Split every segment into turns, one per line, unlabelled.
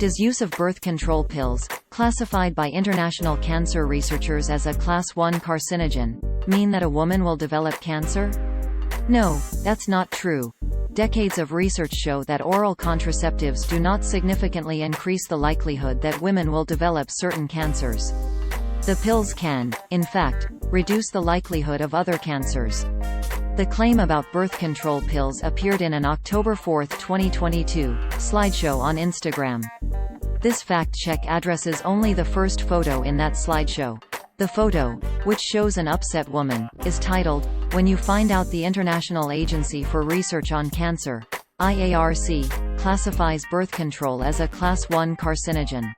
Does use of birth control pills, classified by international cancer researchers as a Class 1 carcinogen, mean that a woman will develop cancer? No, that's not true. Decades of research show that oral contraceptives do not significantly increase the likelihood that women will develop certain cancers. The pills can, in fact, reduce the likelihood of other cancers. The claim about birth control pills appeared in an October 4, 2022, slideshow on Instagram. This fact-check addresses only the first photo in that slideshow. The photo, which shows an upset woman, is titled, "When You Find Out the International Agency for Research on Cancer, IARC, classifies birth control as a Class 1 carcinogen."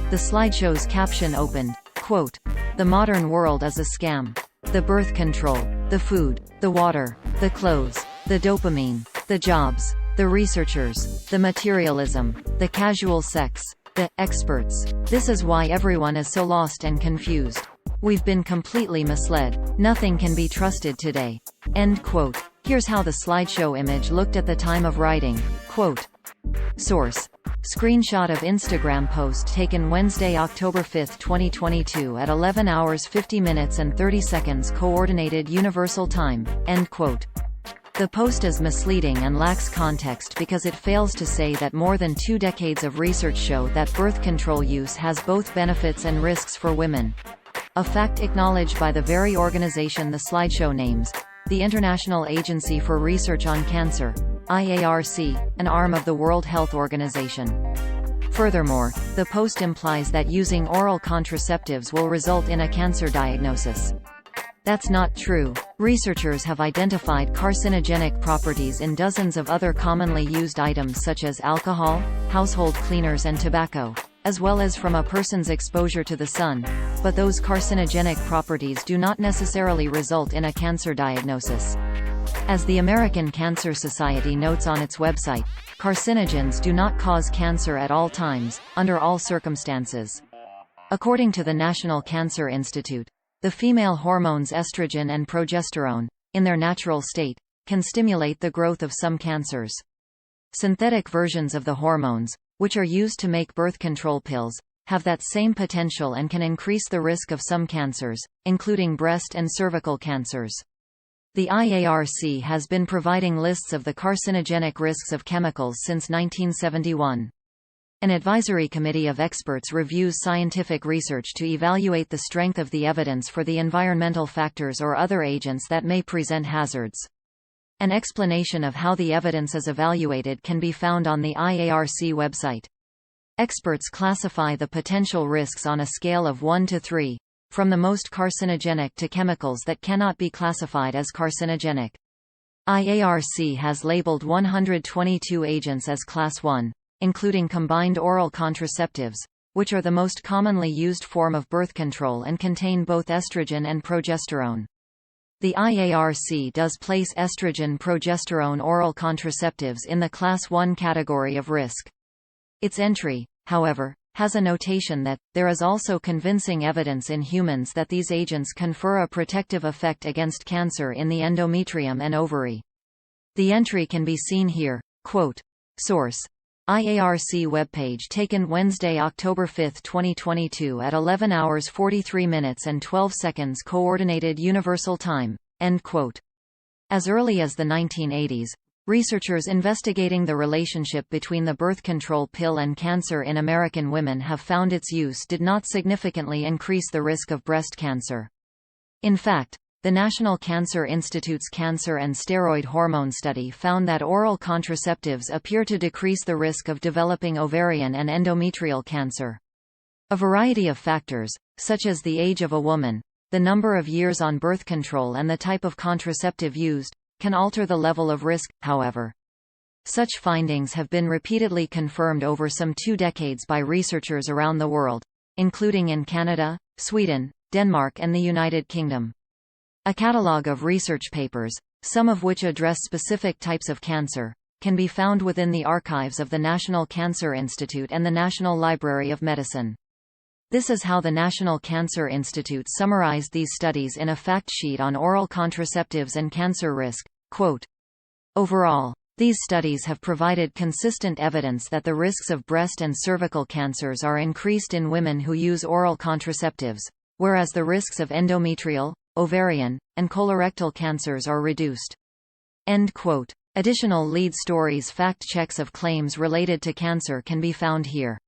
The slideshow's caption opened, quote, "The modern world is a scam. The birth control, the food, the water, the clothes, the dopamine, the jobs, the researchers, the materialism, the casual sex, the experts. This is why everyone is so lost and confused. We've been completely misled. Nothing can be trusted today." End quote. Here's how the slideshow image looked at the time of writing, quote. Source. Screenshot of Instagram post taken Wednesday, October 5, 2022 at 11 hours 50 minutes and 30 seconds Coordinated Universal Time, end quote. The post is misleading and lacks context because it fails to say that more than 2 decades of research show that birth control use has both benefits and risks for women. A fact acknowledged by the very organization the slideshow names, the International Agency for Research on Cancer, IARC, an arm of the World Health Organization. Furthermore, the post implies that using oral contraceptives will result in a cancer diagnosis. That's not true. Researchers have identified carcinogenic properties in dozens of other commonly used items such as alcohol, household cleaners and tobacco, as well as from a person's exposure to the sun, but those carcinogenic properties do not necessarily result in a cancer diagnosis. As the American Cancer Society notes on its website, carcinogens do not cause cancer at all times, under all circumstances. According to the National Cancer Institute, the female hormones estrogen and progesterone, in their natural state, can stimulate the growth of some cancers. Synthetic versions of the hormones, which are used to make birth control pills, have that same potential and can increase the risk of some cancers, including breast and cervical cancers. The IARC has been providing lists of the carcinogenic risks of chemicals since 1971. An advisory committee of experts reviews scientific research to evaluate the strength of the evidence for the environmental factors or other agents that may present hazards. An explanation of how the evidence is evaluated can be found on the IARC website. Experts classify the potential risks on a scale of 1 to 3, from the most carcinogenic to chemicals that cannot be classified as carcinogenic. IARC has labeled 122 agents as Class 1, including combined oral contraceptives, which are the most commonly used form of birth control and contain both estrogen and progesterone. The IARC does place estrogen-progesterone oral contraceptives in the Class 1 category of risk. Its entry, however, has a notation that, there is also convincing evidence in humans that these agents confer a protective effect against cancer in the endometrium and ovary. The entry can be seen here, quote. Source. IARC webpage taken Wednesday, October 5, 2022 at 11 hours 43 minutes and 12 seconds Coordinated Universal Time, end quote. As early as the 1980s, researchers investigating the relationship between the birth control pill and cancer in American women have found its use did not significantly increase the risk of breast cancer. In fact, the National Cancer Institute's Cancer and Steroid Hormone Study found that oral contraceptives appear to decrease the risk of developing ovarian and endometrial cancer. A variety of factors, such as the age of a woman, the number of years on birth control and the type of contraceptive used, can alter the level of risk, however. Such findings have been repeatedly confirmed over some 2 decades by researchers around the world, including in Canada, Sweden, Denmark and the United Kingdom. A catalogue of research papers, some of which address specific types of cancer, can be found within the archives of the National Cancer Institute and the National Library of Medicine. This is how the National Cancer Institute summarized these studies in a fact sheet on oral contraceptives and cancer risk, quote. Overall, These studies have provided consistent evidence that the risks of breast and cervical cancers are increased in women who use oral contraceptives, whereas the risks of endometrial, ovarian, and colorectal cancers are reduced. End quote. Additional lead stories fact checks of claims related to cancer can be found here.